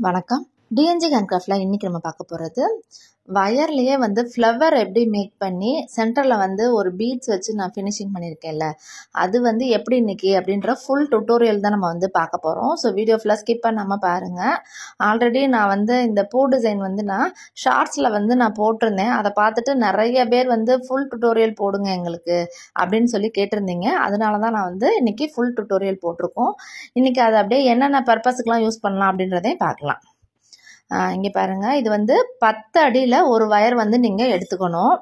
வணக்கம். டிஎன்ஜி ஹேண்ட்கிராஃப்ட்ல இன்னைக்கு நம்ம பார்க்க போகிறது வயர்லேயே ஃப்ளவர் எப்படி மேக் பண்ணி சென்டரில் ஒரு பீட்ஸ் வச்சு நான் ஃபினிஷிங் பண்ணியிருக்கேன்ல, அது எப்படி இன்னைக்கு அப்படின்ற ஃபுல் டுட்டோரியல் தான் நம்ம பார்க்க போகிறோம். ஸோ வீடியோ ஃபுல்லாக ஸ்கிப் பண்ணாமல் பாருங்கள். ஆல்ரெடி நான் இந்த பூ டிசைன் நான் ஷார்ட்ஸில் நான் போட்டிருந்தேன். அதை பார்த்துட்டு நிறைய பேர் ஃபுல் டுட்டோரியல் போடுங்க எங்களுக்கு அப்படின்னு சொல்லி கேட்டிருந்தீங்க. அதனால தான் நான் இன்னைக்கு ஃபுல் டுட்டோரியல் போட்டிருக்கோம். இன்னைக்கு அதை அப்படியே என்னென்ன பர்பஸுக்கெலாம் யூஸ் பண்ணலாம் அப்படின்றதையும் பார்க்கலாம். இங்கே பாருங்கள், இது 10 அடியில் ஒரு வயர் நீங்கள் எடுத்துக்கணும்.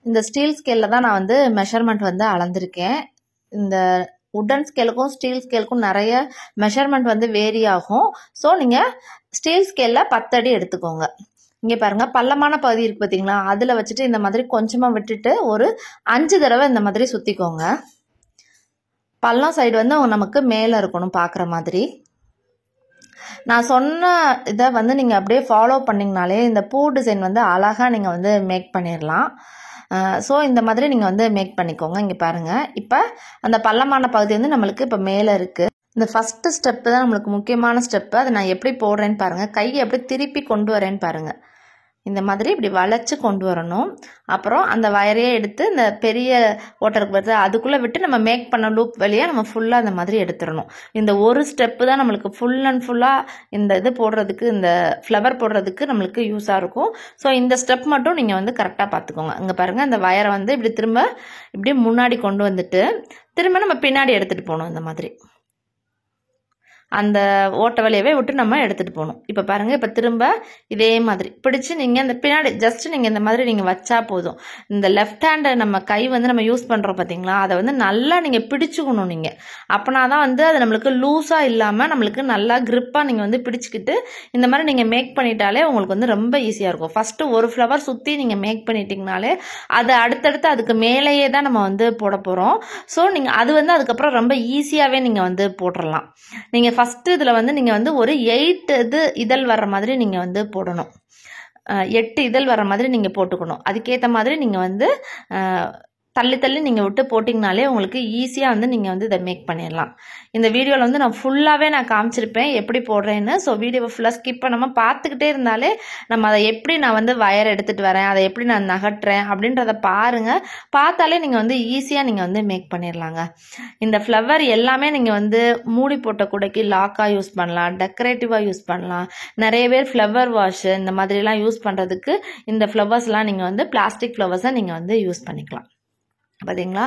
இந்த ஸ்டீல் ஸ்கேலில் தான் நான் மெஷர்மெண்ட் அளந்திருக்கேன். இந்த உட்டன் ஸ்கேலுக்கும் ஸ்டீல் ஸ்கேலுக்கும் நிறைய மெஷர்மெண்ட் வேரி ஆகும். ஸோ நீங்கள் ஸ்டீல் ஸ்கேலில் 10 அடி எடுத்துக்கோங்க. இங்கே பாருங்கள், பள்ளமான பகுதி இருக்குது பார்த்தீங்களா, அதில் வச்சுட்டு இந்த மாதிரி கொஞ்சமாக விட்டுட்டு ஒரு 5 தடவை இந்த மாதிரி சுற்றிக்கோங்க. பள்ளம் சைடு நமக்கு மேலே இருக்கணும் பார்க்குற மாதிரி. நான் சொன்ன இதை நீங்கள் அப்படியே ஃபாலோ பண்ணிங்கனாலே இந்த பூ டிசைன் அழகாக நீங்கள் மேக் பண்ணிடலாம். ஸோ இந்த மாதிரி நீங்கள் மேக் பண்ணிக்கோங்க. இங்கே பாருங்கள், இப்போ அந்த பள்ளமான பகுதி நம்மளுக்கு இப்போ மேலே இருக்குது. இந்த ஃபஸ்ட்டு ஸ்டெப்பு தான் நம்மளுக்கு முக்கியமான ஸ்டெப்பு. அதை நான் எப்படி போடுறேன்னு பாருங்கள். கையை எப்படி திருப்பி கொண்டு வரேன்னு பாருங்கள். இந்த மாதிரி இப்படி வளைச்சி கொண்டு வரணும். அப்புறம் அந்த வயரையே எடுத்து இந்த பெரிய ஓட்டருக்கு வருது அதுக்குள்ளே விட்டு நம்ம மேக் பண்ண லூப் வழியாக நம்ம ஃபுல்லாக அந்த மாதிரி எடுத்துடணும். இந்த ஒரு ஸ்டெப்பு தான் நம்மளுக்கு ஃபுல் அண்ட் ஃபுல்லாக இந்த இது போடுறதுக்கு, இந்த ஃப்ளவர் போடுறதுக்கு நம்மளுக்கு யூஸாக இருக்கும். ஸோ இந்த ஸ்டெப் மட்டும் நீங்கள் கரெக்டாக பார்த்துக்கோங்க. இங்கே பாருங்கள், இந்த வயரை இப்படி திரும்ப இப்படி முன்னாடி கொண்டு வந்துட்டு திரும்ப நம்ம பின்னாடி எடுத்துகிட்டு போகணும். இந்த மாதிரி அந்த ஓட்ட வழியவே விட்டு நம்ம எடுத்துகிட்டு போகணும். இப்போ பாருங்கள், இப்போ திரும்ப இதே மாதிரி பிடிச்சி நீங்கள் இந்த பின்னாடி ஜஸ்ட் நீங்கள் இந்த மாதிரி நீங்கள் வச்சா போதும். இந்த லெஃப்ட் ஹேண்டை நம்ம கை நம்ம யூஸ் பண்ணுறோம் பார்த்தீங்களா, அதை நல்லா நீங்கள் பிடிச்சிக்கணும். நீங்கள் அப்போனா தான் அது நம்மளுக்கு லூஸாக இல்லாமல் நம்மளுக்கு நல்லா க்ரிப்பாக நீங்கள் பிடிச்சிக்கிட்டு இந்த மாதிரி நீங்கள் மேக் பண்ணிட்டாலே உங்களுக்கு ரொம்ப ஈஸியாக இருக்கும். ஃபஸ்ட்டு ஒரு ஃப்ளவர் சுற்றி நீங்கள் மேக் பண்ணிட்டீங்கனாலே அதை அடுத்தடுத்து அதுக்கு மேலேயே தான் நம்ம போட போகிறோம். ஸோ நீங்கள் அது அதுக்கப்புறம் ரொம்ப ஈஸியாகவே நீங்கள் போட்டுடலாம். நீங்கள் ஃபஸ்ட்டு இதில் நீங்கள் ஒரு 8 இதழ் வர்ற மாதிரி நீங்கள் போடணும். 8 இதழ் வர்ற மாதிரி நீங்கள் போட்டுக்கணும். அதுக்கேற்ற மாதிரி நீங்கள் தள்ளி தள்ளி நீங்கள் விட்டு போட்டிங்கனாலே உங்களுக்கு ஈஸியாக நீங்கள் இதை மேக் பண்ணிடலாம். இந்த வீடியோவில் நான் ஃபுல்லாகவே நான் காமிச்சிருப்பேன் எப்படி போடுறேன்னு. ஸோ வீடியோவை ஃபுல்லாக ஸ்கிப் பண்ணாமல் பார்த்துக்கிட்டே இருந்தாலே நம்ம அதை எப்படி நான் வயர் எடுத்துகிட்டு வரேன், அதை எப்படி நான் நகட்டுறேன் அப்படின்றத பாருங்கள். பார்த்தாலே நீங்கள் ஈஸியாக நீங்கள் மேக் பண்ணிடலாங்க. இந்த ஃப்ளவர் எல்லாமே நீங்கள் மூடி போட்ட கூடைக்கு லாக்காக யூஸ் பண்ணலாம், டெக்கரேட்டிவாக யூஸ் பண்ணலாம். நிறைய பேர் ஃப்ளவர் வாஷ் இந்த மாதிரிலாம் யூஸ் பண்ணுறதுக்கு இந்த ஃப்ளவர்ஸ்லாம் நீங்கள் பிளாஸ்டிக் ஃப்ளவர்ஸை நீங்கள் யூஸ் பண்ணிக்கலாம். பார்த்தீங்களா,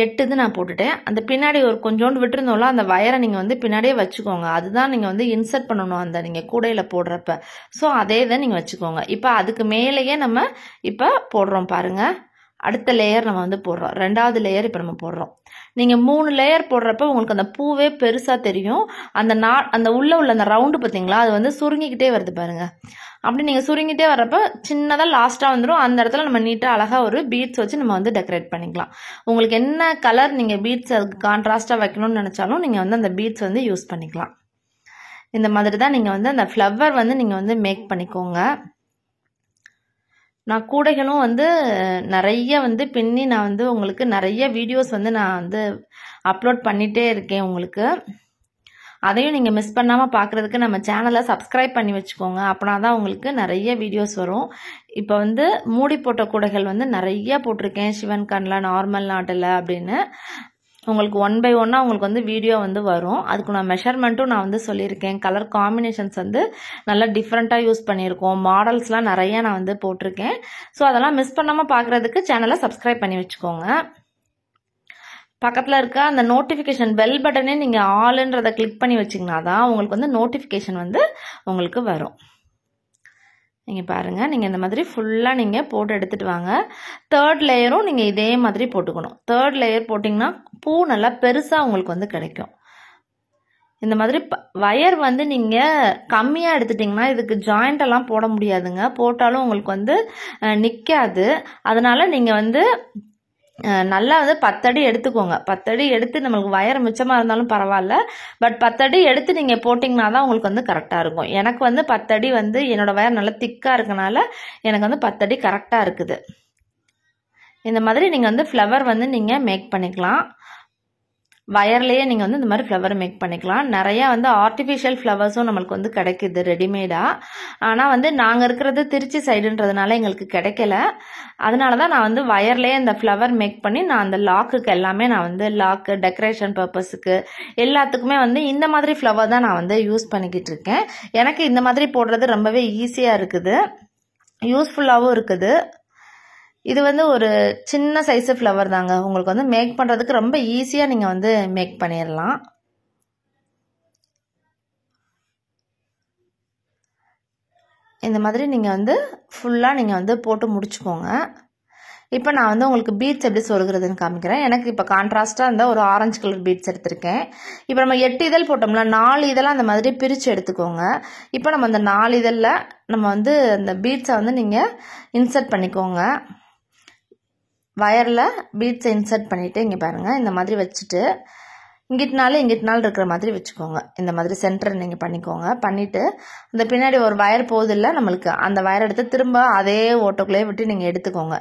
8 நான் போட்டுட்டேன். அந்த பின்னாடி ஒரு கொஞ்சோண்டு விட்டுருந்தோம்ல, அந்த வயரை நீங்கள் பின்னாடியே வச்சுக்கோங்க. அதுதான் நீங்கள் இன்சர்ட் பண்ணணும் அந்த நீங்கள் கூடையில் போடுறப்ப. ஸோ அதே தான் நீங்கள் வச்சுக்கோங்க. இப்போ அதுக்கு மேலேயே நம்ம இப்போ போடுறோம் பாருங்கள். அடுத்த லேயர் நம்ம போடுறோம். 2வது லேயர் இப்போ நம்ம போடுறோம். நீங்கள் 3 லேயர் போடுறப்ப உங்களுக்கு அந்த பூவே பெருசாக தெரியும். அந்த உள்ள அந்த ரவுண்டு பார்த்தீங்களா, அது சுருங்கிக்கிட்டே வருது பாருங்கள். அப்படி நீங்கள் சுருங்கிட்டே வர்றப்ப சின்னதாக லாஸ்ட்டாக வந்துடும். அந்த இடத்துல நம்ம நீட்டாக அழகாக ஒரு பீட்ஸ் வச்சு நம்ம டெக்கரேட் பண்ணிக்கலாம். உங்களுக்கு என்ன கலர் நீங்கள் பீட்ஸ் அதுக்கு கான்ட்ராஸ்ட்டாக வைக்கணும்னு நினச்சாலும் நீங்கள் அந்த பீட்ஸ் யூஸ் பண்ணிக்கலாம். இந்த மாதிரி தான் நீங்கள் அந்த ஃப்ளவர் நீங்கள் மேக் பண்ணிக்கோங்க. நான் கூடைகளும் நிறைய பின்னி நான் உங்களுக்கு நிறைய வீடியோஸ் நான் அப்லோட் பண்ணிகிட்டே இருக்கேன் உங்களுக்கு. அதையும் நீங்கள் மிஸ் பண்ணாமல் பார்க்குறதுக்கு நம்ம சேனலை சப்ஸ்கிரைப் பண்ணி வச்சுக்கோங்க. அப்படின்னா தான் உங்களுக்கு நிறைய வீடியோஸ் வரும். இப்போ மூடி போட்ட கூடைகள் நிறைய போட்டிருக்கேன். சிவன் கண்ணில், நார்மல் நாட்டில் அப்படின்னு உங்களுக்கு 1 by 1 உங்களுக்கு வீடியோ வரும். அதுக்கு நான் மெஷர்மெண்ட்டும் நான் சொல்லியிருக்கேன். கலர் காம்பினேஷன்ஸ் நல்லா டிஃப்ரெண்ட்டாக யூஸ் பண்ணியிருக்கோம். மாடல்ஸ்லாம் நிறைய நான் போட்டிருக்கேன். ஸோ அதெல்லாம் மிஸ் பண்ணாமல் பார்க்குறதுக்கு சேனலை சப்ஸ்கிரைப் பண்ணி வச்சுக்கோங்க. பக்கத்தில் இருக்க அந்த நோட்டிஃபிகேஷன் பெல் பட்டனே நீங்கள் ஆல்ன்றதை கிளிக் பண்ணி வச்சிங்கன்னா தான் உங்களுக்கு நோட்டிஃபிகேஷன் உங்களுக்கு வரும். நீங்கள் பாருங்கள், நீங்கள் இந்த மாதிரி ஃபுல்லாக நீங்கள் போட்டு எடுத்துகிட்டு வாங்க. 3rd லேயரும் நீங்கள் இதே மாதிரி போட்டுக்கணும். 3rd லேயர் போட்டிங்கன்னா பூ நல்லா பெருசாக உங்களுக்கு கிடைக்கும். இந்த மாதிரி வயர் நீங்கள் கம்மியாக எடுத்துட்டிங்கன்னா இதுக்கு ஜாயிண்டெல்லாம் போட முடியாதுங்க. போட்டாலும் உங்களுக்கு நிற்காது. அதனால் நீங்கள் நல்லா 10 அடி எடுத்துக்கோங்க. 10 அடி எடுத்து நம்மளுக்கு வயர் மிச்சமாக இருந்தாலும் பரவாயில்ல. பட் 10 அடி எடுத்து நீங்கள் போட்டிங்கன்னா தான் உங்களுக்கு கரெக்டாக இருக்கும். எனக்கு 10 அடி என்னோட வயர் நல்லா திக்காக இருக்கனால எனக்கு 10 அடி கரெக்டாக இருக்குது. இந்த மாதிரி நீங்கள் ஃப்ளவர் நீங்கள் மேக் பண்ணிக்கலாம். வயர்லேயே நீங்கள் வந்து இந்த மாதிரி ஃப்ளவர் மேக் பண்ணிக்கலாம். நிறையா வந்து ஆர்டிஃபிஷியல் ஃப்ளவர்ஸும் நம்மளுக்கு வந்து கிடைக்குது ரெடிமேடாக. ஆனால் வந்து நாங்கள் இருக்கிறது திருச்சி சைடுன்றதுனால எங்களுக்கு கிடைக்கல. அதனால தான் நான் வந்து வயர்லேயே இந்த ஃப்ளவர் மேக் பண்ணி நான் அந்த லாக்குக்கு எல்லாமே நான் வந்து லாக்கு டெக்கரேஷன் பர்பஸுக்கு எல்லாத்துக்குமே வந்து இந்த மாதிரி ஃப்ளவர் தான் நான் வந்து யூஸ் பண்ணிக்கிட்டு இருக்கேன். எனக்கு இந்த மாதிரி போடுறது ரொம்பவே ஈஸியாக இருக்குது, யூஸ்ஃபுல்லாகவும் இருக்குது. இது வந்து ஒரு சின்ன சைஸு ஃப்ளவர் தாங்க. உங்களுக்கு வந்து மேக் பண்ணுறதுக்கு ரொம்ப ஈஸியாக நீங்கள் வந்து மேக் பண்ணிடலாம். இந்த மாதிரி நீங்கள் வந்து ஃபுல்லாக நீங்கள் வந்து போட்டு முடிச்சுக்கோங்க. இப்போ நான் வந்து உங்களுக்கு பீட்ஸ் எப்படி சொருகிறதுன்னு காமிக்கிறேன். எனக்கு இப்போ கான்ட்ராஸ்ட்டாக இருந்தால் ஒரு ஆரஞ்சு கலர் பீட்ஸ் எடுத்திருக்கேன். இப்போ நம்ம 8 இதழ் போட்டோம்னா 4 இதழாக அந்த மாதிரி பிரித்து எடுத்துக்கோங்க. இப்போ நம்ம அந்த 4 இதழில் நம்ம வந்து அந்த பீட்ஸை வந்து நீங்கள் இன்சர்ட் பண்ணிக்கோங்க. வயரில் பீட்ஸை இன்சர்ட் பண்ணிவிட்டு இங்கே பாருங்கள், இந்த மாதிரி வச்சுட்டு இங்கிட்டனாலும் இருக்கிற மாதிரி வச்சுக்கோங்க. இந்த மாதிரி சென்டர் நீங்கள் பண்ணிக்கோங்க. பண்ணிவிட்டு அந்த பின்னாடி ஒரு வயர் போகுதில்ல நம்மளுக்கு, அந்த வயர் எடுத்து திரும்ப அதே ஓட்டோக்குள்ளேயே விட்டு நீங்கள் எடுத்துக்கோங்க.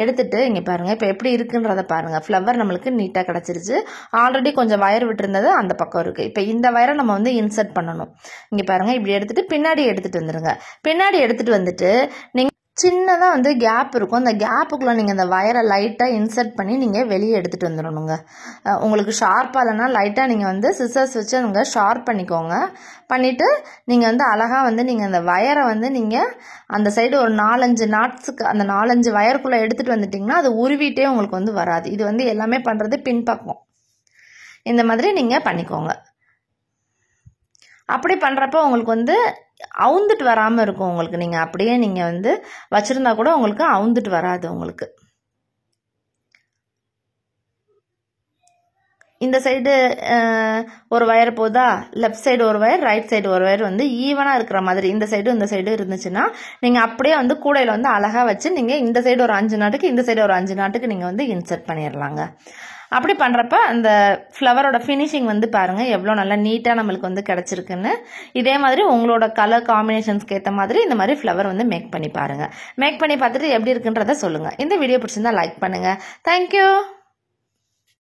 எடுத்துகிட்டு இங்கே பாருங்கள் இப்போ எப்படி இருக்குன்றதை பாருங்கள். ஃப்ளவர் நம்மளுக்கு நீட்டாக கிடச்சிருச்சு. ஆல்ரெடி கொஞ்சம் வயர் விட்டுருந்தது அந்த பக்கம் இருக்குது. இப்போ இந்த வயரை நம்ம வந்து இன்சர்ட் பண்ணணும். இங்கே பாருங்கள், இப்படி எடுத்துகிட்டு பின்னாடி எடுத்துகிட்டு வந்துடுங்க. பின்னாடி எடுத்துகிட்டு வந்துட்டு நீங்கள் சின்னதாக வந்து கேப் இருக்கும், அந்த கேப்புக்குள்ளே நீங்கள் அந்த வயரை லைட்டாக இன்சர்ட் பண்ணி நீங்கள் வெளியே எடுத்துகிட்டு வந்துடணுங்க. உங்களுக்கு ஷார்ப்பாக இல்லைன்னா லைட்டாக நீங்கள் வந்து சிசர்ஸ் வச்சு அங்கே ஷார்ப் பண்ணிக்கோங்க. பண்ணிவிட்டு நீங்கள் வந்து அழகாக வந்து நீங்கள் அந்த வயரை வந்து நீங்கள் அந்த சைடு ஒரு 4-5 நாட்ஸுக்கு அந்த 4-5 வயருக்குள்ளே எடுத்துகிட்டு வந்துட்டிங்கன்னா அது உருவிட்டே உங்களுக்கு வந்து வராது. இது வந்து எல்லாமே பண்ணுறது பின்பக்கம். இந்த மாதிரி நீங்கள் பண்ணிக்கோங்க. அப்படி பண்ணுறப்போ உங்களுக்கு வந்து அவுந்துட்டு வராமல் இருக்கும். உங்களுக்கு நீங்கள் அப்படியே நீங்கள் வந்து வச்சுருந்தா கூட உங்களுக்கு அவுந்துட்டு வராது. உங்களுக்கு இந்த சைடு ஒரு வயர் போதா, லெஃப்ட் சைடு ஒரு வயர், ரைட் சைடு ஒரு வயர் வந்து ஈவனாக இருக்கிற மாதிரி இந்த சைடு இருந்துச்சுன்னா நீங்கள் அப்படியே வந்து கூடையில் வந்து அழகாக வச்சு நீங்கள் இந்த சைடு ஒரு 5 நாட்டுக்கு இந்த சைடு ஒரு 5 நாட்டுக்கு நீங்கள் வந்து இன்சர்ட் பண்ணிடலாங்க. அப்படி பண்ணுறப்ப அந்த ஃப்ளவரோட ஃபினிஷிங் வந்து பாருங்கள் எவ்வளோ நல்லா நீட்டாக நம்மளுக்கு வந்து கிடச்சிருக்குன்னு. இதே மாதிரி உங்களோட கலர் காம்பினேஷன்ஸ்க்கு ஏற்ற மாதிரி இந்த மாதிரி ஃப்ளவர் வந்து மேக் பண்ணி பாருங்கள். மேக் பண்ணி பார்த்துட்டு எப்படி இருக்குன்றதை சொல்லுங்கள். இந்த வீடியோ பிடிச்சிருந்தா லைக் பண்ணுங்கள். தேங்க்யூ.